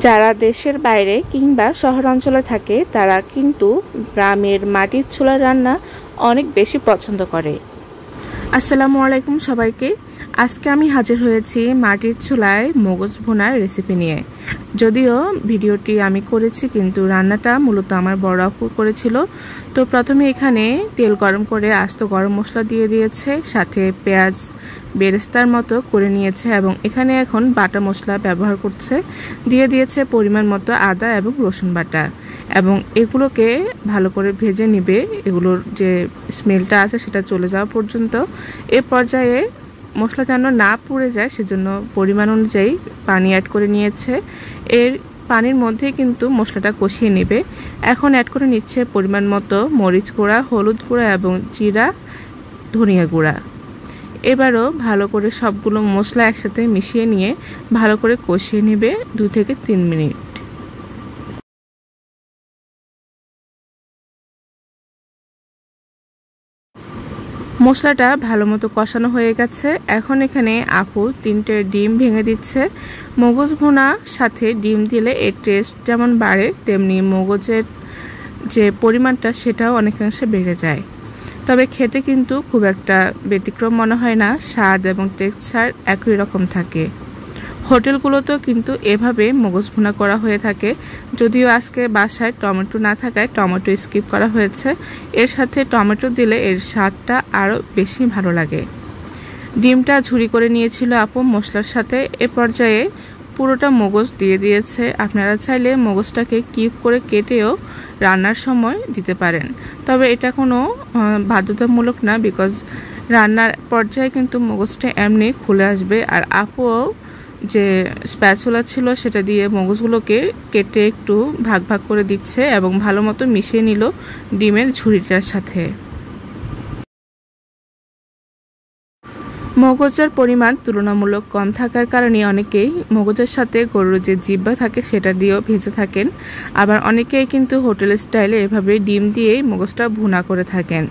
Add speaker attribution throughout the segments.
Speaker 1: যারা দেশের বাইরে কিংবা শহরাঞ্চলে থাকে তারা কিন্তু গ্রামের মাটির চুলার রান্না অনেক বেশি পছন্দ করে। আসসালামু আলাইকুম সবাইকে। আজকে আমি হাজির হয়েছি মাটির চুলায় মগজ ভুনার রেসিপি নিয়ে। যদিও ভিডিওটি আমি করেছি কিন্তু রান্নাটা মূলত আমার বড় আপু করেছিল। তো প্রথমে এখানে তেল গরম করে আস্ত গরম মশলা দিয়ে দিয়েছে, সাথে পেঁয়াজ বেরেস্তার মতো করে নিয়েছে এবং এখানে এখন বাটা মশলা ব্যবহার করছে। দিয়ে দিয়েছে পরিমাণ মতো আদা এবং রসুন বাটা এবং এগুলোকে ভালো করে ভেজে নিবে, এগুলোর যে স্মেলটা আছে সেটা চলে যাওয়া পর্যন্ত। এ পর্যায়ে মশলা যেন না পুড়ে যায় সেজন্য পরিমাণ অনুযায়ী পানি অ্যাড করে নিয়েছে। এর পানির মধ্যে কিন্তু মশলাটা কষিয়ে নেবে। এখন অ্যাড করে নিচ্ছে পরিমাণ মতো মরিচ গুঁড়া, হলুদ গুঁড়া এবং জিরা ধনিয়া গুঁড়া। এবারও ভালো করে সবগুলো মশলা একসাথে মিশিয়ে নিয়ে ভালো করে কষিয়ে নেবে 2 থেকে 3 মিনিট। মশলাটা ভালো মতো কষানো হয়ে গেছে। এখন এখানে আপু 3টে ডিম ভেঙে দিচ্ছে। মগজ ভুনার সাথে ডিম দিলে এর টেস্ট যেমন বাড়ে তেমনি মগজের যে পরিমাণটা সেটাও অনেকাংশে বেড়ে যায়। তবে খেতে কিন্তু খুব একটা ব্যতিক্রম মনে হয় না, স্বাদ এবং টেক্সচার একই রকম থাকে। হোটেলগুলোতেও কিন্তু এভাবে মগজ ভুনা করা হয়ে থাকে। যদিও আজকে বাসায় টমেটো না থাকায় টমেটো স্কিপ করা হয়েছে। এর সাথে টমেটো দিলে এর স্বাদটা আরও বেশি ভালো লাগে। ডিমটা ঝুরি করে নিয়েছিল আপু মশলার সাথে। এ পর্যায়ে পুরোটা মগজ দিয়ে দিয়েছে। আপনারা চাইলে মগজটাকে কিউব করে কেটেও রান্নার সময় দিতে পারেন, তবে এটা কোনো বাধ্যতামূলক না, বিকজ রান্নার পর্যায়ে কিন্তু মগজটা এমনি খুলে আসবে। আর আপুও যে স্প্যাচুলা ছিল সেটা দিয়ে মগজগুলোকে কেটে একটু ভাগ ভাগ করে দিচ্ছে এবং ভালো মতো মিশিয়ে নিল ডিমের ঝুড়িটার সাথে। মগজের পরিমাণ তুলনামূলক কম থাকার কারণে অনেকেই মগজের সাথে গরুর যে জিহ্বা থাকে সেটা দিয়েও ভেজে থাকেন। আবার অনেকেই কিন্তু হোটেল স্টাইলে এভাবে ডিম দিয়েই মগজটা ভুনা করে থাকেন।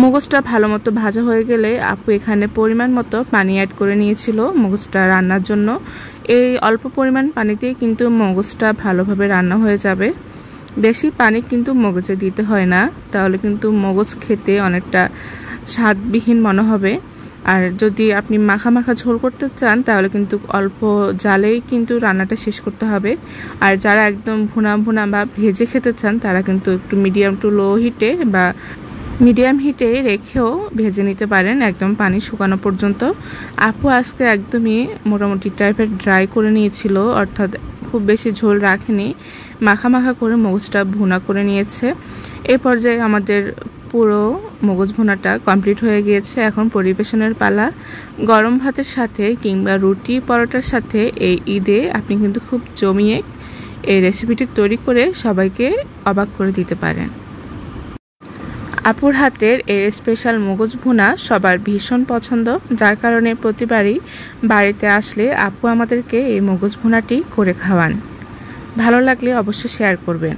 Speaker 1: মগজটা ভালো মতো ভাজা হয়ে গেলে আপু এখানে পরিমাণ মতো পানি অ্যাড করে নিয়েছিল মগজটা রান্নার জন্য। এই অল্প পরিমাণ পানিতেই কিন্তু মগজটা ভালোভাবে রান্না হয়ে যাবে। বেশি পানি কিন্তু মগজে দিতে হয় না, তাহলে কিন্তু মগজ খেতে অনেকটা স্বাদবিহীন মনে হবে। আর যদি আপনি মাখা মাখা ঝোল করতে চান তাহলে কিন্তু অল্প জালেই কিন্তু রান্নাটা শেষ করতে হবে। আর যারা একদম ভুনা ভুনা বা ভেজে খেতে চান তারা কিন্তু একটু মিডিয়াম টু লো হিটে বা মিডিয়াম হিটে রেখেও ভেজে নিতে পারেন একদম পানি শুকানো পর্যন্ত। আপু আজকে একদমই মোটামুটি টাইপের ড্রাই করে নিয়েছিল, অর্থাৎ খুব বেশি ঝোল রাখেনি, মাখা মাখা করে মগজটা ভুনা করে নিয়েছে। এই পর্যায়ে আমাদের পুরো মগজ ভুনাটা কমপ্লিট হয়ে গিয়েছে। এখন পরিবেশনের পালা। গরম ভাতের সাথে কিংবা রুটি পরোটার সাথে এই ঈদে আপনি কিন্তু খুব জমিয়ে এই রেসিপিটি তৈরি করে সবাইকে অবাক করে দিতে পারেন। আপুর হাতের এই স্পেশাল মগজ ভুনা সবার ভীষণ পছন্দ, যার কারণে প্রতিবারই বাড়িতে আসলে আপু আমাদেরকে এই মগজ ভুনাটি করে খাওয়ান। ভালো লাগলে অবশ্যই শেয়ার করবেন।